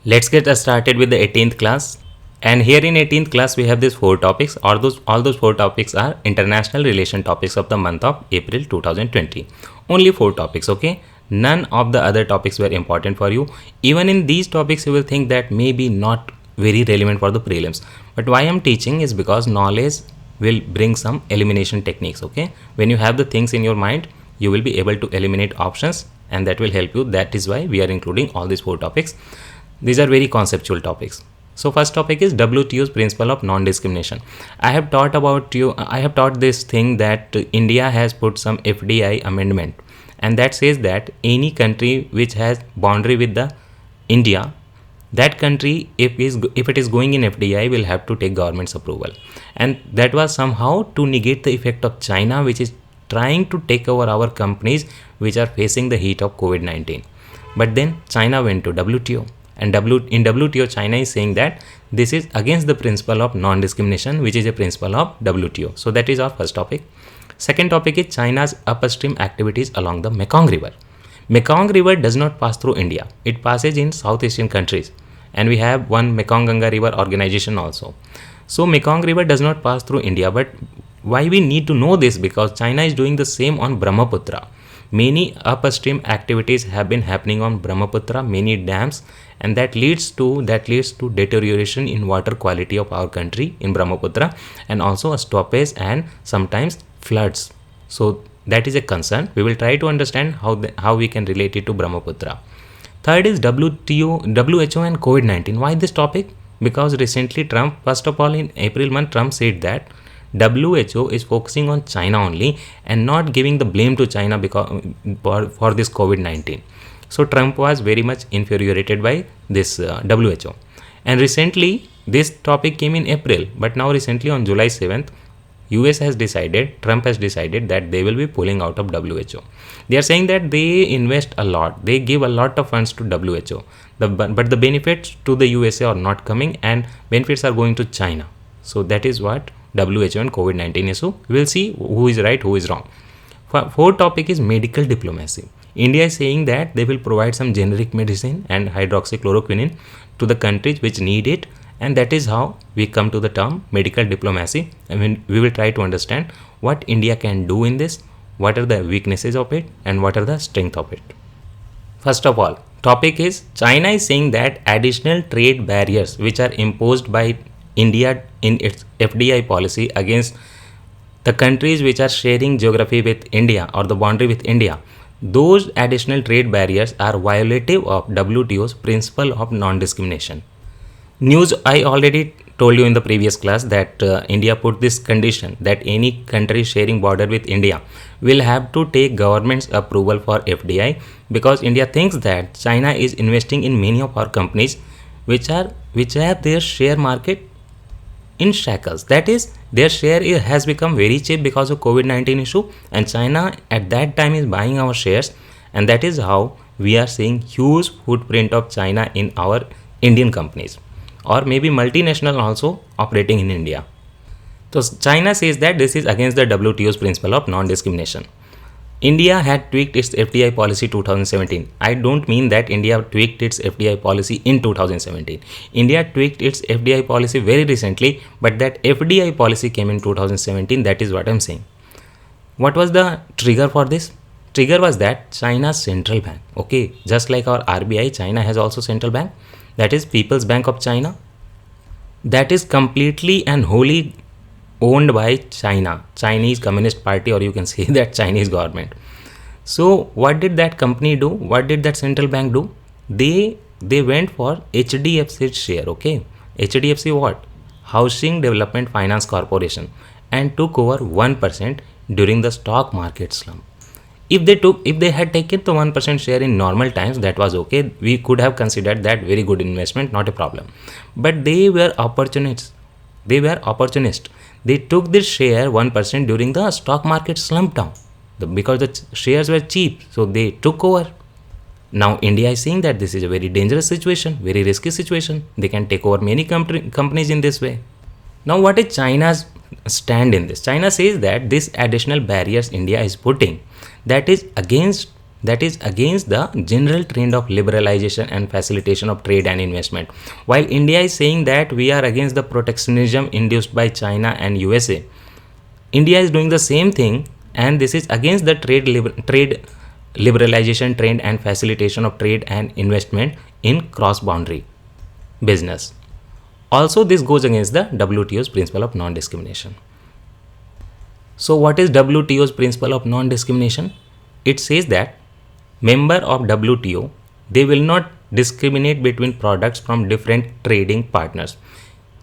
Let's get started with the 18th class. And here in 18th class we have these four topics. All those four topics are international relation topics of the month of April 2020. Only four topics, okay? None of the other topics were important for you. Even in these topics you will think that maybe not very relevant for the prelims. But why I'm teaching is because knowledge will bring some elimination techniques, okay? When you have the things in your mind, you will be able to eliminate options and that will help you. That is why we are including all these four topics. These are very conceptual topics. So first topic is WTO's principle of non-discrimination. I have taught this thing that India has put some FDI amendment, and that says that any country which has boundary with the India, that country if it is going in FDI will have to take government's approval, and that was somehow to negate the effect of China, which is trying to take over our companies which are facing the heat of COVID-19. But then China went to WTO, and in WTO China is saying that this is against the principle of non-discrimination, which is a principle of WTO. So that is our first topic. Second topic is China's upstream activities along the Mekong River. Mekong River does not pass through India. It passes in South Asian countries, and we have one Mekong Ganga River organization also. So Mekong River does not pass through India, but why we need to know this? Because China is doing the same on Brahmaputra. Many upstream activities have been happening on Brahmaputra, many dams, and that leads to deterioration in water quality of our country in Brahmaputra, and also a stoppage and sometimes floods. So that is a concern. We will try to understand how we can relate it to Brahmaputra. Third is WHO and COVID-19. Why this topic? Because recently Trump, first of all in April month, Trump said that WHO is focusing on China only and not giving the blame to China because for this COVID-19. So Trump was very much infuriated by this WHO. And recently this topic came in April, but now recently on July 7th, Trump has decided that they will be pulling out of WHO. They are saying that they invest a lot, they give a lot of funds to WHO, but the benefits to the USA are not coming and benefits are going to China. So that is what WHO and COVID-19 issue. We will see who is right, who is wrong. Fourth topic is medical diplomacy. India is saying that they will provide some generic medicine and hydroxychloroquine to the countries which need it, and that is how we come to the term medical diplomacy. I mean, we will try to understand what India can do in this, what are the weaknesses of it, and what are the strengths of it. First of all, topic is China is saying that additional trade barriers which are imposed by India in its FDI policy against the countries which are sharing geography with India or the boundary with India, those additional trade barriers are violative of WTO's principle of non-discrimination. News, I already told you in the previous class that India put this condition that any country sharing border with India will have to take government's approval for FDI, because India thinks that China is investing in many of our companies which have their share market in shackles. That is, their share has become very cheap because of COVID-19 issue, and China at that time is buying our shares, and that is how we are seeing huge footprint of China in our Indian companies, or maybe multinational also operating in India. So China says that this is against the WTO's principle of non-discrimination. India had tweaked its FDI policy 2017. I don't mean that India tweaked its FDI policy in 2017. India tweaked its FDI policy very recently, but that FDI policy came in 2017. That is what I'm saying. What was the trigger for this? Trigger was that China's central bank, okay, just like our RBI, China has also central bank, that is People's Bank of China, that is completely and wholly owned by Chinese Communist Party, or you can say that Chinese government. So what did that company do? What did that central bank do? They went for HDFC's share, okay? HDFC what? Housing Development Finance Corporation, and took over 1% during the stock market slump. If they had taken the 1% share in normal times, that was okay. We could have considered that very good investment, not a problem. But they were opportunists. They took this share 1% during the stock market slump down because the shares were cheap. So they took over. Now India is saying that this is a very dangerous situation, very risky situation. They can take over many companies in this way. Now what is China's stand in this? China says that this additional barriers India is putting, that is against that is against the general trend of liberalization and facilitation of trade and investment. While India is saying that we are against the protectionism induced by China and USA, India is doing the same thing, and this is against the trade liberalization trend and facilitation of trade and investment in cross boundary business. Also, this goes against the WTO's principle of non-discrimination. So, what is WTO's principle of non-discrimination? It says that member of WTO, they will not discriminate between products from different trading partners.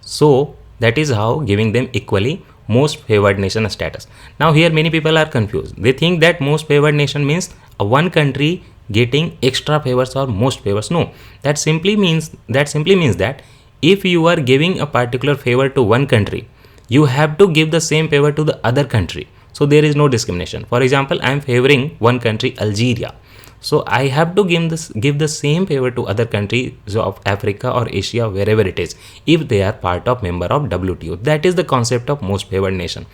So, that is how giving them equally most favored nation status. Now, here many people are confused. They think that most favored nation means one country getting extra favors or most favors. No, that simply means that if you are giving a particular favor to one country, you have to give the same favor to the other country. So there is no discrimination. For example, I am favoring one country, Algeria. So I have to give the same favor to other countries of Africa or Asia, wherever it is, if they are part of member of WTO. That is the concept of most favored nation.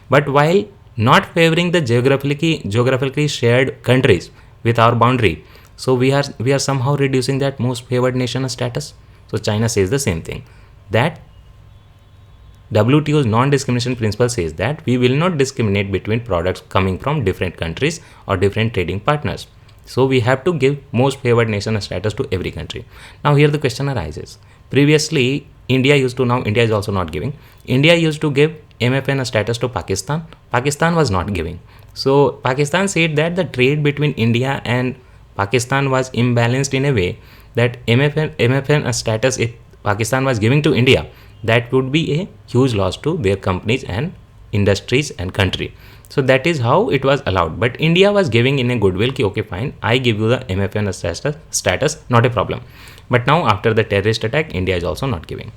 But while not favoring the geographically shared countries with our boundary, so we are somehow reducing that most favored nation status. So China says the same thing, that WTO's non-discrimination principle says that we will not discriminate between products coming from different countries or different trading partners. So we have to give most favored nation status to every country. Now here the question arises. Previously, India is also not giving. India used to give MFN status to Pakistan. Pakistan was not giving. So Pakistan said that the trade between India and Pakistan was imbalanced in a way that MFN status, if Pakistan was giving to India, that would be a huge loss to their companies and industries and country. So that is how it was allowed. But India was giving in a goodwill ki okay fine, I give you the MFN status, not a problem. But now after the terrorist attack, India is also not giving.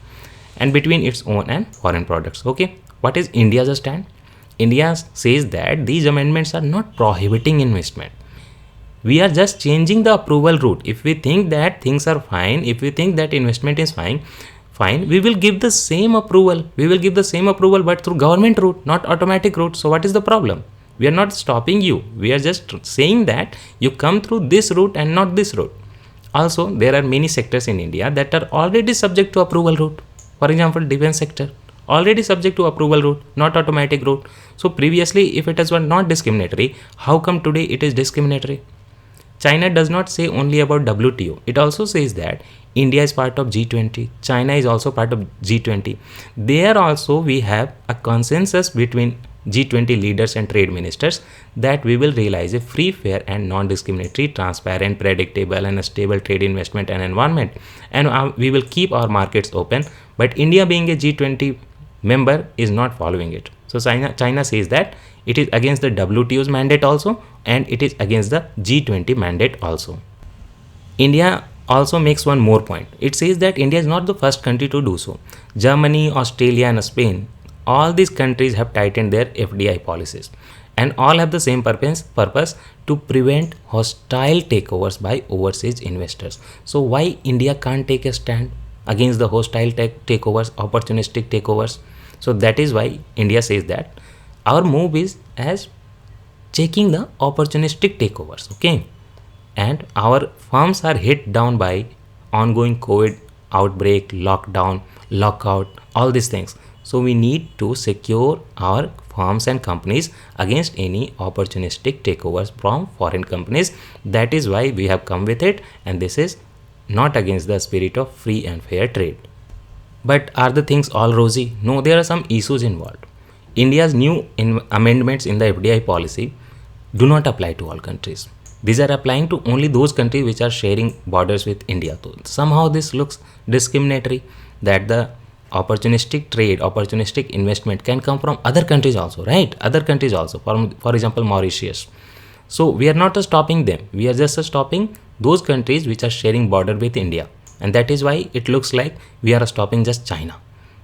And between its own and foreign products. Okay, what is India's stand? India says that these amendments are not prohibiting investment. We are just changing the approval route. If we think that things are fine, if we think that investment is fine, we will give the same approval. We will give the same approval, but through government route, not automatic route. So what is the problem? We are not stopping you. We are just saying that you come through this route and not this route. Also, there are many sectors in India that are already subject to approval route. For example, defense sector, already subject to approval route, not automatic route. So previously, if it was not discriminatory, how come today it is discriminatory? China does not say only about WTO. It also says that India is part of G20. China is also part of G20. There also we have a consensus between G20 leaders and trade ministers that we will realize a free, fair and non-discriminatory, transparent, predictable and a stable trade, investment and environment. And we will keep our markets open. But India, being a G20 member, is not following it. So China says that it is against the WTO's mandate also, and it is against the G20 mandate also. India also makes one more point. It says that India is not the first country to do so. Germany, Australia and Spain, all these countries have tightened their FDI policies, and all have the same purpose to prevent hostile takeovers by overseas investors. So why India can't take a stand against the hostile takeovers, opportunistic takeovers? So that is why India says that our move is as checking the opportunistic takeovers, okay? And our firms are hit down by ongoing COVID outbreak, lockdown, lockout, all these things. So we need to secure our firms and companies against any opportunistic takeovers from foreign companies. That is why we have come with it, and this is not against the spirit of free and fair trade. But are the things all rosy? No, there are some issues involved. India's new amendments in the FDI policy do not apply to all countries. These are applying to only those countries which are sharing borders with India. So somehow this looks discriminatory, that the opportunistic trade, opportunistic investment can come from other countries also, right? Other countries also, for example, Mauritius. So we are not stopping them. We are just stopping those countries which are sharing border with India. And that is why it looks like we are stopping just China.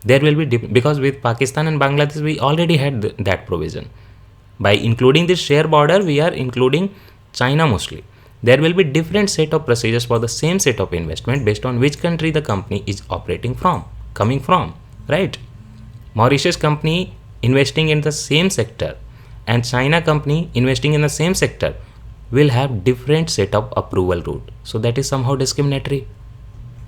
There will be, because with Pakistan and Bangladesh, we already had that provision. By including this share border, we are including China mostly. There will be different set of procedures for the same set of investment based on which country the company is operating from, coming from, right? Mauritius company investing in the same sector and China company investing in the same sector will have different set of approval route. So that is somehow discriminatory.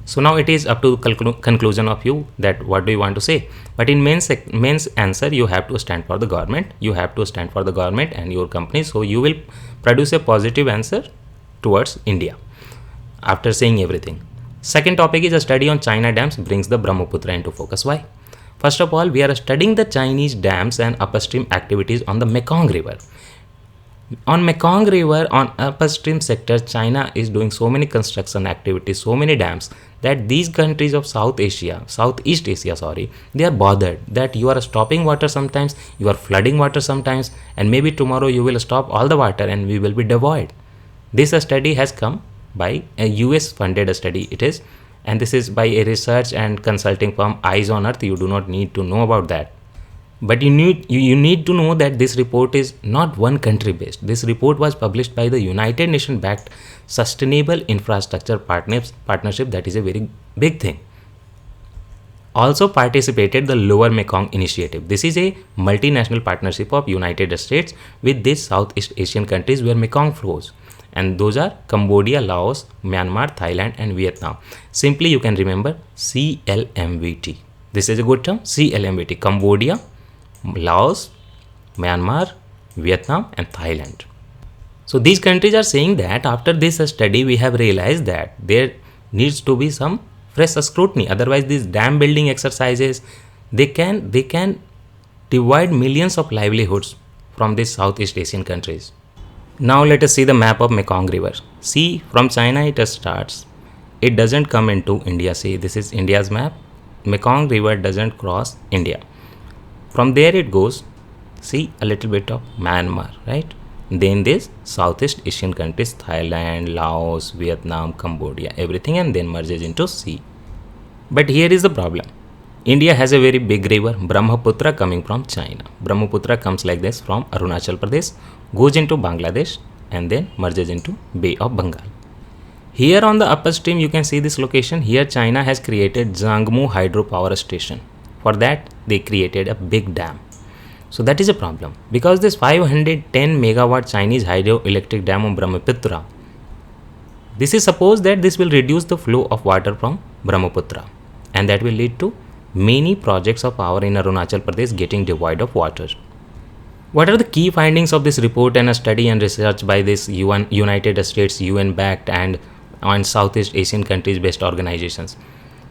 So now it is up to conclusion of you that what do you want to say. But in mains answer, you have to stand for the government. You have to stand for the government and your company. So you will produce a positive answer towards India after saying everything. Second topic is a study on China dams brings the Brahmaputra into focus. Why? First of all, we are studying the Chinese dams and upstream activities on the Mekong River. On Mekong River, on upstream sector, China is doing so many construction activities, so many dams, that these countries of Southeast Asia, they are bothered that you are stopping water sometimes, you are flooding water sometimes, and maybe tomorrow you will stop all the water and we will be devoid. This study has come by a US funded study it is, and this is by a research and consulting firm Eyes on Earth. You do not need to know about that. But you need to know that this report is not one country based. This report was published by the United Nations backed Sustainable Infrastructure Partnership. That is a very big thing. Also participated the Lower Mekong Initiative. This is a multinational partnership of United States with these Southeast Asian countries where Mekong flows. And those are Cambodia, Laos, Myanmar, Thailand and Vietnam. Simply you can remember CLMVT. This is a good term, CLMVT. Cambodia, Laos, Myanmar, Vietnam and Thailand. So these countries are saying that after this study we have realized that there needs to be some fresh scrutiny. Otherwise these dam building exercises, they can divide millions of livelihoods from these Southeast Asian countries. Now let us see the map of Mekong River. See, from China it starts. It doesn't come into India. See, this is India's map. Mekong River doesn't cross India. From there it goes, see, a little bit of Myanmar, right? Then this Southeast Asian countries, Thailand, Laos, Vietnam, Cambodia, everything, and then merges into sea. But here is the problem. India has a very big river, Brahmaputra, coming from China. Brahmaputra comes like this from Arunachal Pradesh, goes into Bangladesh and then merges into Bay of Bengal. Here on the upstream you can see this location. Here China has created Zangmu hydropower station. For that they created a big dam. So that is a problem because this 510 megawatt Chinese hydroelectric dam on Brahmaputra, this is supposed that this will reduce the flow of water from Brahmaputra and that will lead to many projects of power in Arunachal Pradesh getting devoid of water. What are the key findings of this report and a study and research by this United States UN backed and on Southeast Asian countries based organizations?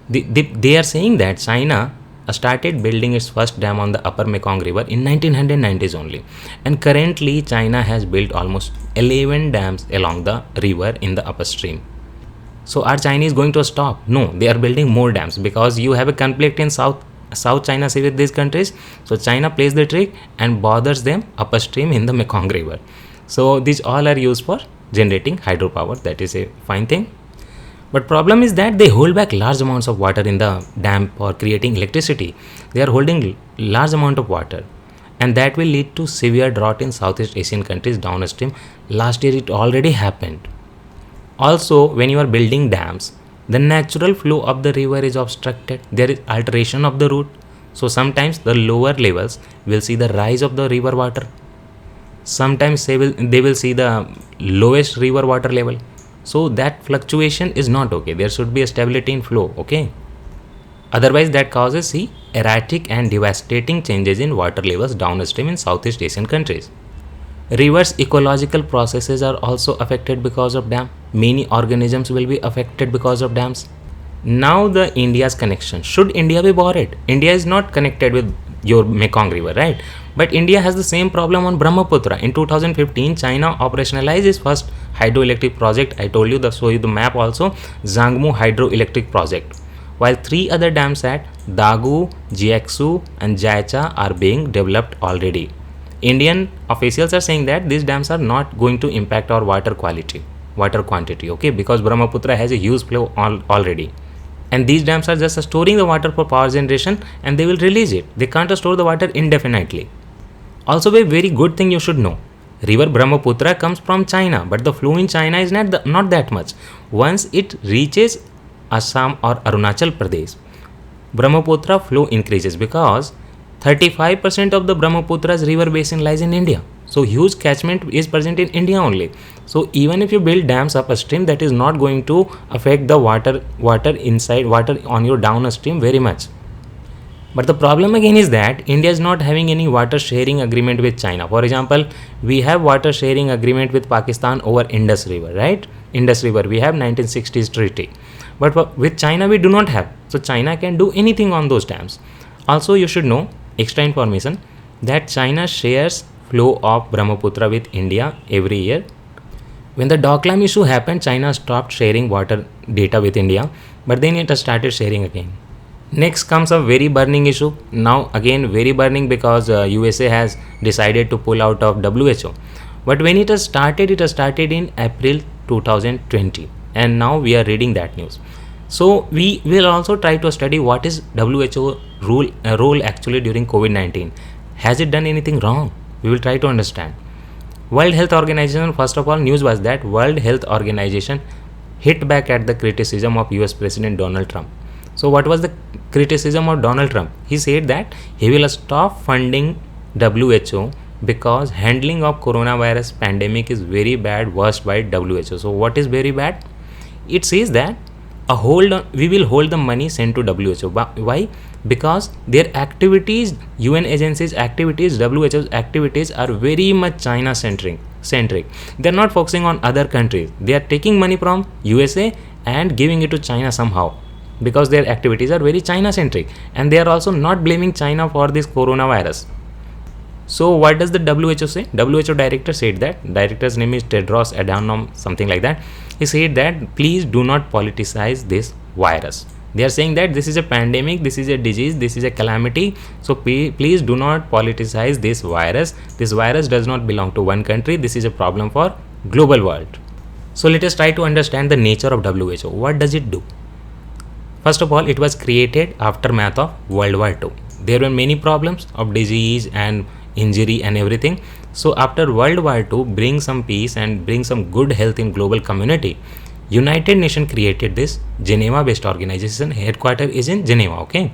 They are saying that China started building its first dam on the upper Mekong River in 1990s only, and currently China has built almost 11 dams along the river in the upstream. So are Chinese going to stop? No, they are building more dams because you have a conflict in South China Sea with these countries. So China plays the trick and bothers them upstream in the Mekong River. So these all are used for generating hydropower. That is a fine thing. But problem is that they hold back large amounts of water in the dam for creating electricity. They are holding large amount of water and that will lead to severe drought in Southeast Asian countries downstream. Last year it already happened. Also, when you are building dams, the natural flow of the river is obstructed. There is alteration of the route. So sometimes the lower levels will see the rise of the river water. Sometimes they will see the lowest river water level. So that fluctuation is not okay. There should be a stability in flow, okay? Otherwise that causes erratic and devastating changes in water levels downstream in Southeast Asian countries. Rivers' ecological processes are also affected because of dam. Many organisms will be affected because of dams. Now the India's connection. Should India be worried? India is not connected with your Mekong River, right? But India has the same problem on Brahmaputra. In 2015, China operationalized its first hydroelectric project. I told you, show you the map also, Zangmu hydroelectric project. While 3 other dams at Dagu, Jiangsu and Jaicha are being developed already. Indian officials are saying that these dams are not going to impact our water quantity, okay, because Brahmaputra has a huge flow already. And these dams are just storing the water for power generation and they will release it. They can't store the water indefinitely. Also, a very good thing you should know. River Brahmaputra comes from China, but the flow in China is not that much. Once it reaches Assam or Arunachal Pradesh, Brahmaputra flow increases because 35% of the Brahmaputra's river basin lies in India. So huge catchment is present in India only. So even if you build dams upstream, that is not going to affect the water on your downstream very much. But the problem again is that India is not having any water sharing agreement with China. For example, we have water sharing agreement with Pakistan over Indus River, right? Indus River, we have 1960s treaty. But with China, we do not have. So China can do anything on those dams. Also, you should know extra information that China shares flow of Brahmaputra with India every year. When the Doklam issue happened, China stopped sharing water data with India, but then it has started sharing again. Next comes a very burning issue. Now again very burning because USA has decided to pull out of WHO. But when it has started in April 2020, and now we are reading that news. So we will also try to study what is WHO role actually during COVID-19. Has it done anything wrong? We will try to understand. World Health Organization, first of all, news was that World Health Organization hit back at the criticism of US President Donald Trump. So what was the criticism of Donald Trump? He said that he will stop funding WHO because handling of coronavirus pandemic is very bad, worst by WHO. So what is very bad? It says that we will hold the money sent to WHO. Why? Because their activities, UN agencies activities, WHO's activities are very much China centric. They are not focusing on other countries. They are taking money from USA and giving it to China somehow, because their activities are very China centric, and they are also not blaming China for this coronavirus. So what does the WHO say? WHO director said that, director's name is Tedros Adhanom, something like that. He said that please do not politicize this virus. They are saying that this is a pandemic, this is a disease, this is a calamity. So please do not politicize this virus. This virus does not belong to one country. This is a problem for global world. So let us try to understand the nature of WHO. What does it do? First of all, it was created aftermath of World War II. There were many problems of disease and injury and everything. So after World War II, bring some peace and bring some good health in global community, United Nations created this Geneva-based organization. Headquarters is in Geneva, okay?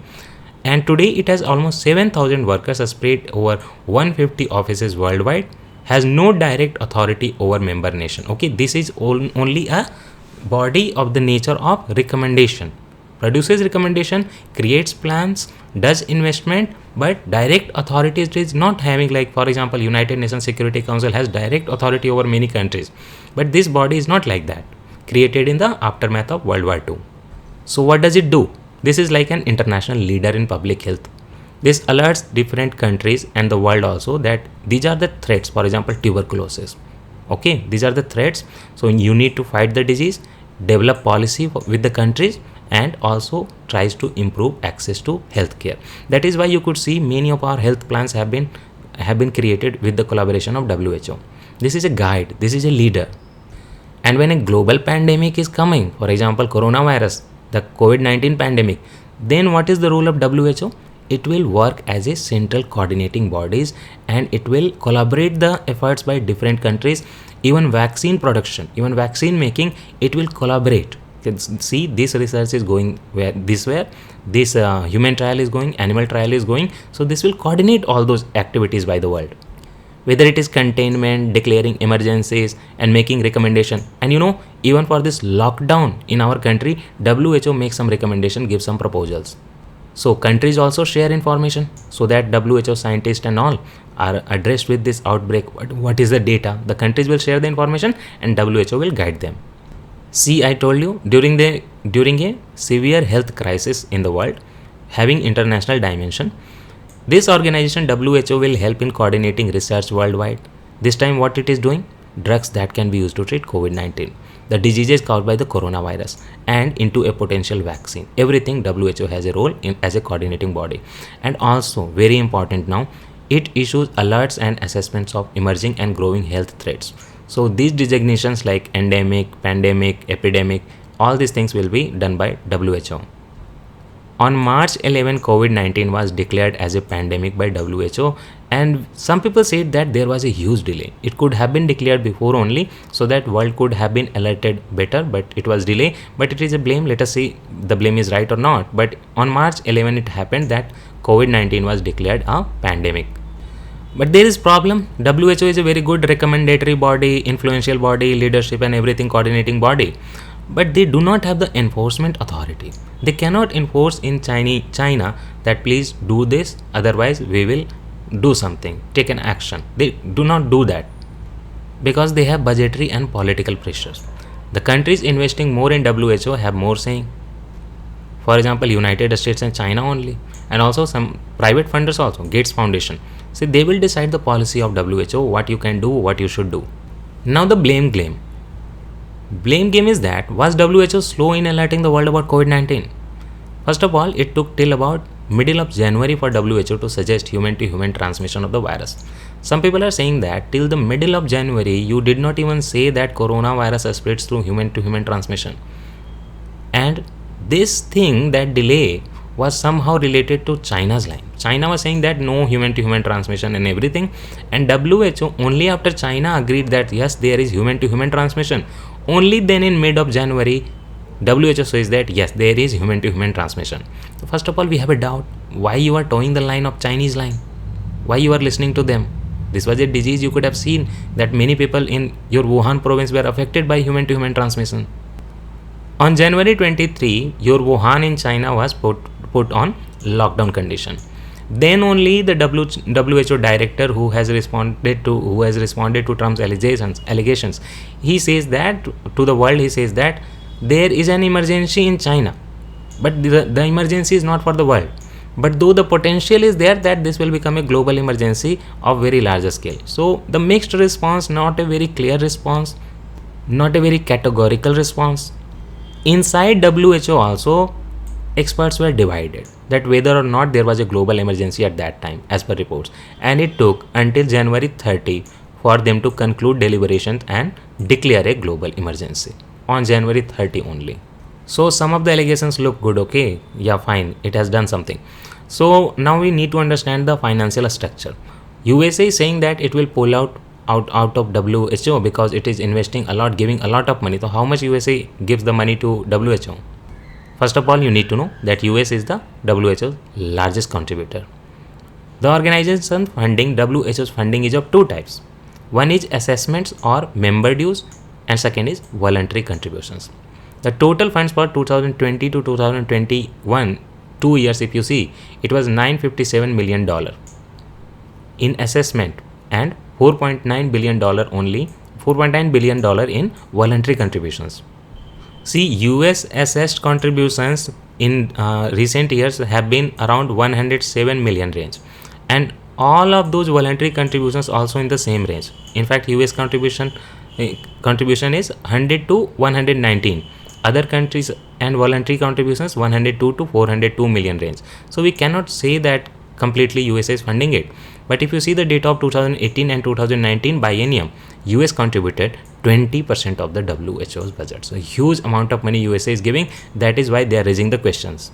And today it has almost 7,000 workers spread over 150 offices worldwide, has no direct authority over member nation, okay? This is only a body of the nature of recommendation. Produces recommendation, creates plans, does investment, but direct authority it is not having. Like for example, United Nations Security Council has direct authority over many countries, but this body is not like that, created in the aftermath of World War II. So what does it do? This is like an international leader in public health. This alerts different countries and the world also that these are the threats. For example, tuberculosis. Okay, these are the threats. So you need to fight the disease, develop policy with the countries, and also tries to improve access to healthcare. That is why you could see many of our health plans have been created with the collaboration of WHO. This is a guide, this is a leader. And when a global pandemic is coming, for example, coronavirus, the COVID-19 pandemic, then what is the role of WHO? It will work as a central coordinating bodies, and it will collaborate the efforts by different countries. Even vaccine production, even vaccine making, it will collaborate. See, this research is going this human trial is going, animal trial is going. So this will coordinate all those activities by the world, whether it is containment, declaring emergencies, and making recommendation. And even for this lockdown in our country, WHO makes some recommendation, gives some proposals. So countries also share information so that WHO scientists and all are addressed with this outbreak. What is the data? The countries will share the information and WHO will guide them. See, I told you, during a severe health crisis in the world, having international dimension, this organization WHO will help in coordinating research worldwide. This time what it is doing? Drugs that can be used to treat COVID-19, the diseases caused by the coronavirus, and into a potential vaccine. Everything WHO has a role in as a coordinating body. And also, very important now, it issues alerts and assessments of emerging and growing health threats. So these designations like endemic, pandemic, epidemic, all these things will be done by WHO. On March 11, COVID-19 was declared as a pandemic by WHO, and some people said that there was a huge delay. It could have been declared before only, so that world could have been alerted better, but it was delay. But it is a blame. Let us see the blame is right or not. But on March 11, it happened that COVID-19 was declared a pandemic. But there is problem. WHO is a very good recommendatory body, influential body, leadership and everything coordinating body. But they do not have the enforcement authority. They cannot enforce in China that please do this, otherwise we will do something, take an action. They do not do that because they have budgetary and political pressures. The countries investing more in WHO have more saying. For example, United States and China only, and also some private funders also, Gates Foundation. See, they will decide the policy of WHO, what you can do, what you should do. Now the blame game. Blame game is that was WHO slow in alerting the world about COVID-19? First of all, it took till about middle of January for WHO to suggest human to human transmission of the virus. Some people are saying that till the middle of January you did not even say that coronavirus spreads through human to human transmission. And this thing, that delay, was somehow related to China's line. China was saying that no human to human transmission and everything, and WHO only after China agreed that yes, there is human to human transmission, only then in mid of January WHO says that yes, there is human to human transmission. So first of all, we have a doubt why you are towing the line of Chinese line, why you are listening to them. This was a disease. You could have seen that many people in your Wuhan province were affected by human to human transmission. On January 23, your Wuhan in China was put on lockdown condition. Then only the WHO director who has responded to Trump's allegations, he says that to the world, he says that there is an emergency in China, but the emergency is not for the world. But though the potential is there that this will become a global emergency of very large scale. So the mixed response, not a very clear response, not a very categorical response. Inside WHO also, experts were divided that whether or not there was a global emergency at that time as per reports, and it took until January 30 for them to conclude deliberations and declare a global emergency on January 30 only. So some of the allegations look good, okay, yeah, fine, it has done something. So now we need to understand the financial structure. USA is saying that it will pull out of WHO because it is investing a lot, giving a lot of money. So how much USA gives the money to WHO? First of all, you need to know that US is the WHO's largest contributor. The organization funding, WHO's funding, is of two types. One is assessments or member dues, and second is voluntary contributions. The total funds for 2020 to 2021, 2 years if you see, it was $957 million in assessment and $4.9 billion only, $4.9 billion in voluntary contributions. See, US assessed contributions in recent years have been around 107 million range, and all of those voluntary contributions also in the same range. In fact, US contribution is 100 to 119. Other countries and voluntary contributions 102 to 402 million range. So we cannot say that completely USA is funding it. But if you see the data of 2018 and 2019 biennium, US contributed 20% of the WHO's budget. So a huge amount of money USA is giving. That is why they are raising the questions.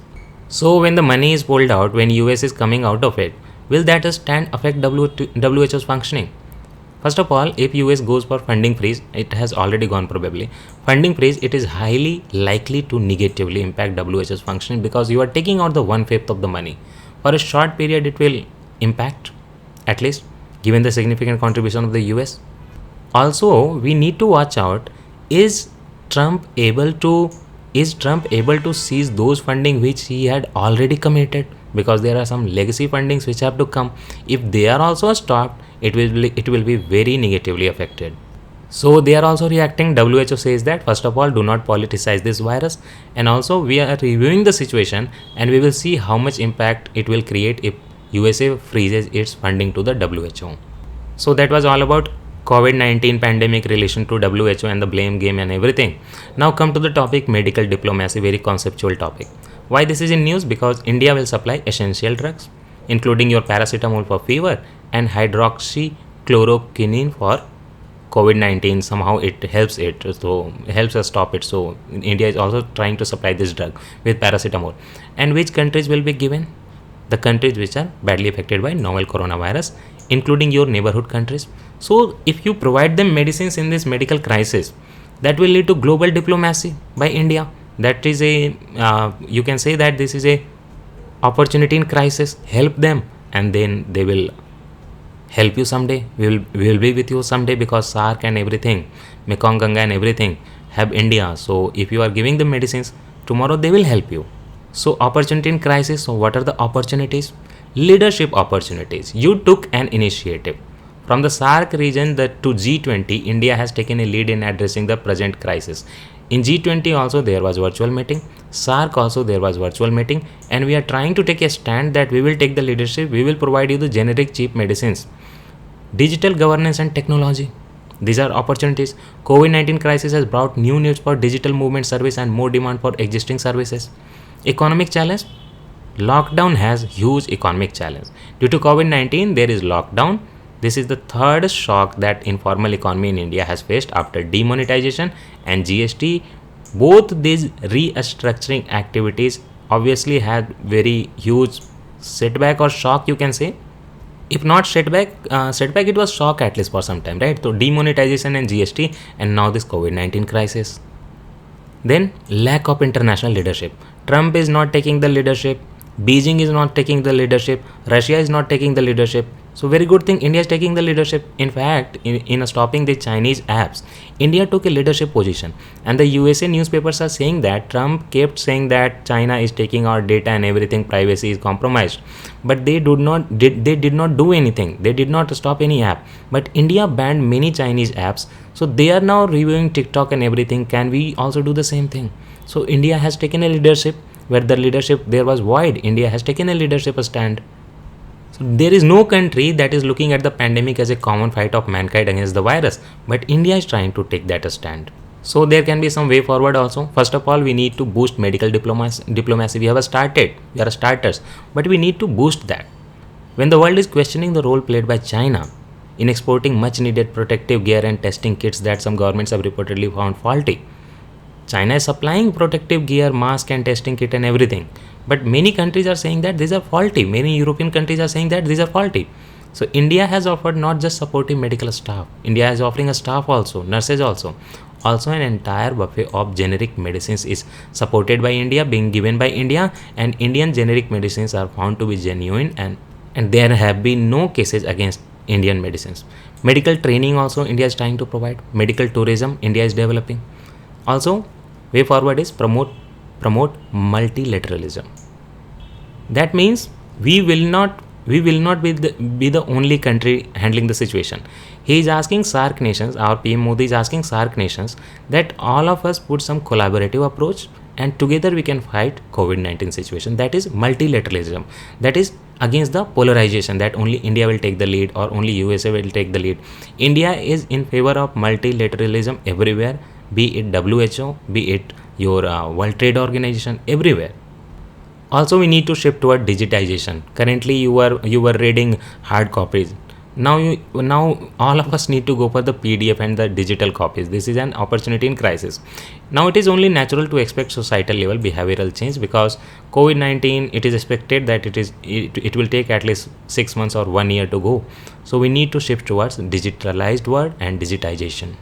So when the money is pulled out, when US is coming out of it, will that stand affect WHO's functioning? First of all, if US goes for funding freeze, it has already gone probably. Funding freeze, it is highly likely to negatively impact WHO's functioning because you are taking out the 1/5 of the money. For a short period, it will impact, at least, given the significant contribution of the US. Also, we need to watch out, is Trump able to seize those funding which he had already committed? Because there are some legacy fundings which have to come. If they are also stopped, it will be very negatively affected. So they are also reacting. WHO says that first of all, do not politicize this virus, and also we are reviewing the situation and we will see how much impact it will create if USA freezes its funding to the WHO. So that was all about COVID-19 pandemic relation to WHO and the blame game and everything. Now come to the topic medical diplomacy, very conceptual topic. Why this is in news? Because India will supply essential drugs, including your paracetamol for fever and hydroxychloroquine for COVID-19. Somehow it helps us stop it. So India is also trying to supply this drug with paracetamol. And which countries will be given? The countries which are badly affected by novel coronavirus, including your neighborhood countries. So if you provide them medicines in this medical crisis, that will lead to global diplomacy by India. That is you can say that this is a opportunity in crisis. Help them, and then they will help you someday. We will be with you someday, because SARC and everything, Mekong Ganga and everything have India. So if you are giving them medicines, tomorrow they will help you. So opportunity in crisis. So what are the opportunities? Leadership opportunities. You took an initiative. From the SARC region to G20, India has taken a lead in addressing the present crisis. In G20 also there was virtual meeting, SARC also there was virtual meeting, and we are trying to take a stand that we will take the leadership, we will provide you the generic cheap medicines. Digital governance and technology. These are opportunities. COVID-19 crisis has brought new needs for digital movement service and more demand for existing services. Economic challenge. Lockdown has huge economic challenge. Due to COVID-19, there is lockdown. This is the third shock that informal economy in India has faced after demonetization and GST. Both these restructuring activities obviously had very huge setback or shock, you can say. If not setback, it was shock at least for some time, right? So demonetization and GST, and now this COVID-19 crisis. Then lack of international leadership. Trump is not taking the leadership. Beijing is not taking the leadership. Russia is not taking the leadership. So very good thing, India is taking the leadership. In fact, in stopping the Chinese apps, India took a leadership position. And the USA newspapers are saying that Trump kept saying that China is taking our data and everything, privacy is compromised. But they did not do anything. They did not stop any app. But India banned many Chinese apps. So they are now reviewing TikTok and everything. Can we also do the same thing? So India has taken a leadership. Where the leadership there was void, India has taken a leadership stand. So there is no country that is looking at the pandemic as a common fight of mankind against the virus, but India is trying to take that stand. So there can be some way forward also. First of all, we need to boost medical diplomacy. We are starters, but we need to boost that. When the world is questioning the role played by China in exporting much needed protective gear and testing kits that some governments have reportedly found faulty, China is supplying protective gear, mask and testing kit and everything. But many countries are saying that these are faulty. Many European countries are saying that these are faulty. So India has offered not just supporting medical staff. India is offering a staff also, nurses also. Also an entire buffet of generic medicines is supported by India, being given by India, and Indian generic medicines are found to be genuine, and there have been no cases against Indian medicines. Medical training also India is trying to provide. Medical tourism India is developing. Also, way forward is promote multilateralism. That means we will not be the only country handling the situation. He is asking SARC nations, our PM Modi is asking SARC nations that all of us put some collaborative approach, and together we can fight COVID-19 situation. That is multilateralism. That is against the polarization that only India will take the lead or only USA will take the lead. India is in favor of multilateralism everywhere, be it WHO, be it your World Trade Organization, everywhere. Also, we need to shift toward digitization. Currently, you were reading hard copies. Now all of us need to go for the PDF and the digital copies. This is an opportunity in crisis. Now it is only natural to expect societal level behavioral change, because COVID-19, it is expected that it will take at least 6 months or 1 year to go. So we need to shift towards digitalized world and digitization.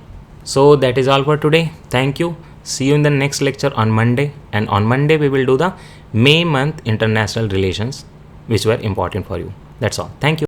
So that is all for today. Thank you. See you in the next lecture on Monday. And on Monday, we will do the May month international relations, which were important for you. That's all. Thank you.